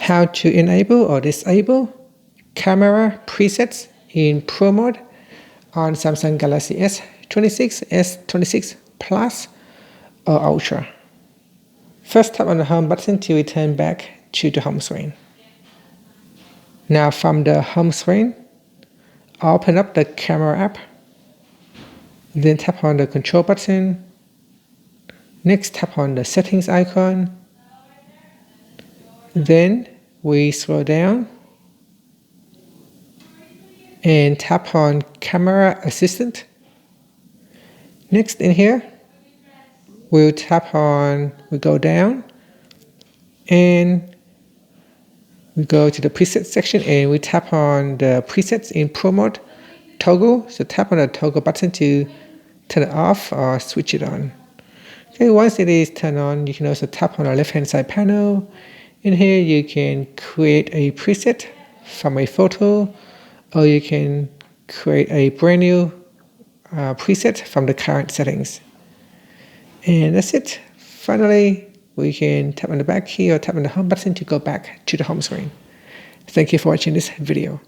how to enable or disable camera presets in Pro mode on Samsung Galaxy S26, S26 Plus or Ultra. First, tap on the home button to return back to the home screen. Now from the home screen, open up the camera app. Then tap on the control button. Next, tap on the settings icon. Then we scroll down and tap on Camera Assistant. Next in here, we'll go down and we go to the presets section and we tap on the presets in Pro mode toggle. So tap on the toggle button to turn it off or switch it on. Okay, once it is turned on, you can also tap on the left hand side panel. In here you can create a preset from a photo, or you can create a brand new preset from the current settings. And that's it. Finally, we can tap on the back key or tap on the home button to go back to the home screen. Thank you for watching this video.